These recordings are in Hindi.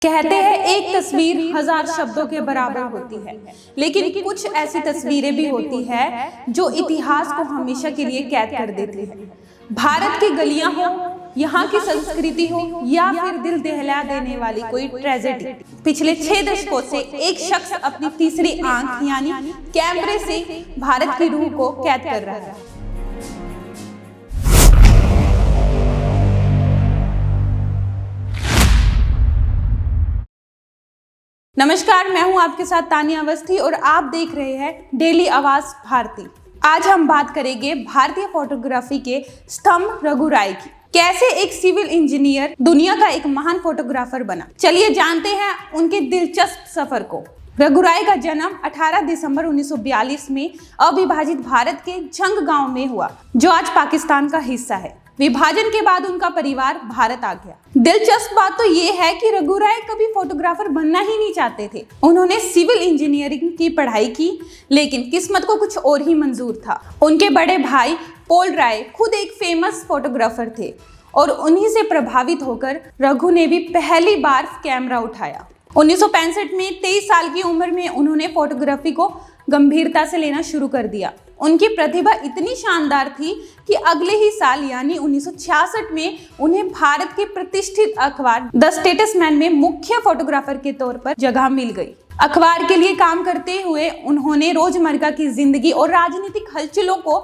कहते हैं एक तस्वीर 1000 शब्दों के बराबर होती है, लेकिन कुछ ऐसी तस्वीरें भी होती है जो इतिहास को हमेशा के लिए कैद कर देती है। भारत की गलियां हो, यहाँ की संस्कृति हो या फिर दिल दहला देने वाली कोई ट्रेजेडी, पिछले 6 दशकों से एक शख्स अपनी तीसरी आंख यानी कैमरे से भारत की रूह को कैद कर रहा है। नमस्कार, मैं हूं आपके साथ तानिया अवस्थी और आप देख रहे हैं डेली आवाज भारती। आज हम बात करेंगे भारतीय फोटोग्राफी के स्तंभ रघु राय की। कैसे एक सिविल इंजीनियर दुनिया का एक महान फोटोग्राफर बना, चलिए जानते हैं उनके दिलचस्प सफर को। रघु राय का जन्म 18 दिसंबर 1942 में अविभाजित भारत के झंग गांव में हुआ, जो आज पाकिस्तान का हिस्सा है। विभाजन के बाद उनका परिवार भारत आ गया। दिलचस्प बात तो ये है कि रघु राय कभी फोटोग्राफर बनना ही नहीं चाहते थे। उन्होंने सिविल इंजीनियरिंग की पढ़ाई की, लेकिन किस्मत को कुछ और ही मंजूर था। उनके बड़े भाई पॉल राय खुद एक फेमस फोटोग्राफर थे और उन्हीं से प्रभावित होकर रघु ने भी पहली बार कैमरा उठाया। 1965 में 23 साल की उम्र में उन्होंने फोटोग्राफी को गंभीरता से लेना शुरू कर दिया। उनकी प्रतिभा इतनी शानदार थी कि अगले ही साल यानी 1966 में उन्हें भारत के प्रतिष्ठित अखबार द स्टेट्समैन में मुख्य फोटोग्राफर के तौर पर जगह मिल गई। अखबार के लिए काम करते हुए उन्होंने रोजमर्रा की जिंदगी और राजनीतिक हलचलों को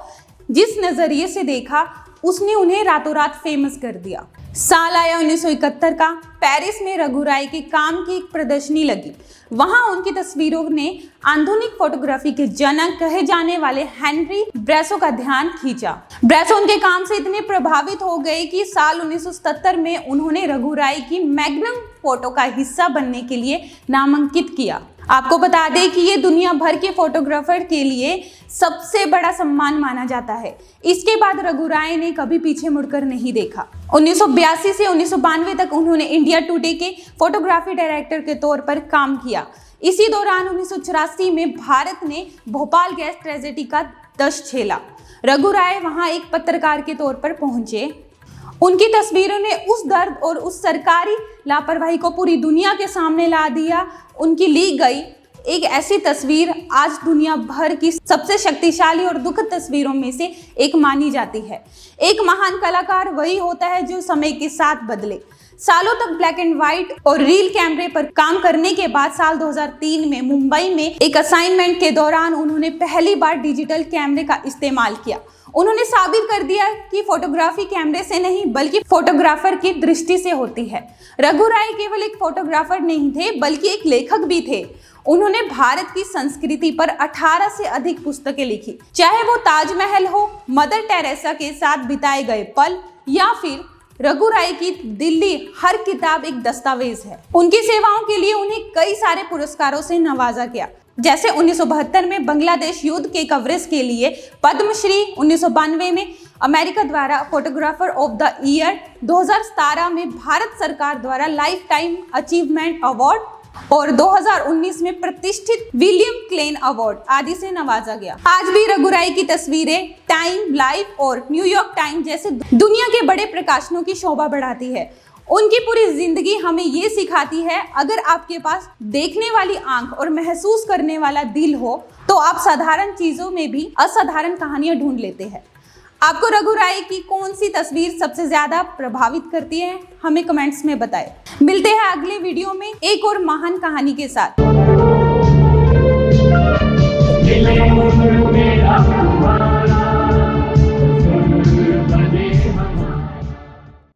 जिस नजरिए से देखा, उसने उन्हें रातों रात फेमस कर दिया। साल आया 1971 का। पेरिस में रघु राय के काम की एक प्रदर्शनी लगी। वहां उनकी तस्वीरों ने आधुनिक फोटोग्राफी के जनक कहे जाने वाले हेनरी ब्रेसो का ध्यान खींचा। ब्रेसो उनके काम से इतने प्रभावित हो गए कि साल 1977 में उन्होंने रघु राय की मैग्नम फोटो का हिस्सा बनने के लिए नामांकित किया। आपको बता दें कि ये दुनिया भर के फोटोग्राफर के लिए सबसे बड़ा सम्मान माना जाता है। इसके बाद रघु राय ने कभी पीछे मुड़कर नहीं देखा। 1982 से 1992 तक उन्होंने इंडिया टुडे के फोटोग्राफी डायरेक्टर के तौर पर काम किया। इसी दौरान 1984 में भारत ने भोपाल गैस ट्रेजेडी का दंश झेला। रघु राय वहां एक पत्रकार के तौर पर पहुंचे। उनकी तस्वीरों ने उस दर्द और उस सरकारी लापरवाही को पूरी दुनिया के सामने ला दिया। उनकी ली गई एक ऐसी तस्वीर आज दुनिया भर की सबसे शक्तिशाली और दुखद तस्वीरों में से एक मानी जाती है। एक महान कलाकार वही होता है जो समय के साथ बदले। सालों तक ब्लैक एंड व्हाइट और रील कैमरे पर काम करने के बाद साल 2003 में मुंबई में एक असाइनमेंट के दौरान उन्होंने पहली बार डिजिटल कैमरे का इस्तेमाल किया। उन्होंने साबित कर दिया कि फोटोग्राफी कैमरे से नहीं बल्कि फोटोग्राफर की दृष्टि से होती है। रघु राय केवल एक फोटोग्राफर नहीं थे बल्कि एक लेखक भी थे। उन्होंने भारत की संस्कृति पर 18 से अधिक पुस्तकें लिखी, चाहे वो ताजमहल हो, मदर टेरेसा के साथ बिताए गए पल या फिर रघु राय की दिल्ली, हर किताब एक दस्तावेज है। उनकी सेवाओं के लिए उन्हें कई सारे पुरस्कारों से नवाजा गया, जैसे 1972 में बांग्लादेश युद्ध के कवरेज के लिए पद्मश्री, 1992 में अमेरिका द्वारा फोटोग्राफर ऑफ द ईयर, 2017 में भारत सरकार द्वारा लाइफ टाइम अचीवमेंट अवार्ड और 2019 में प्रतिष्ठित विलियम क्लेन अवार्ड आदि से नवाजा गया। आज भी रघु राय की तस्वीरें टाइम, लाइफ और न्यूयॉर्क टाइम जैसे दुनिया के बड़े प्रकाशनों की शोभा बढ़ाती है। उनकी पूरी जिंदगी हमें ये सिखाती है, अगर आपके पास देखने वाली आंख और महसूस करने वाला दिल हो तो आप साधारण चीजों में भी असाधारण कहानियां ढूंढ लेते हैं। आपको रघु राय की कौन सी तस्वीर सबसे ज्यादा प्रभावित करती है, हमें कमेंट्स में बताएं। मिलते हैं अगले वीडियो में एक और महान कहानी के साथ।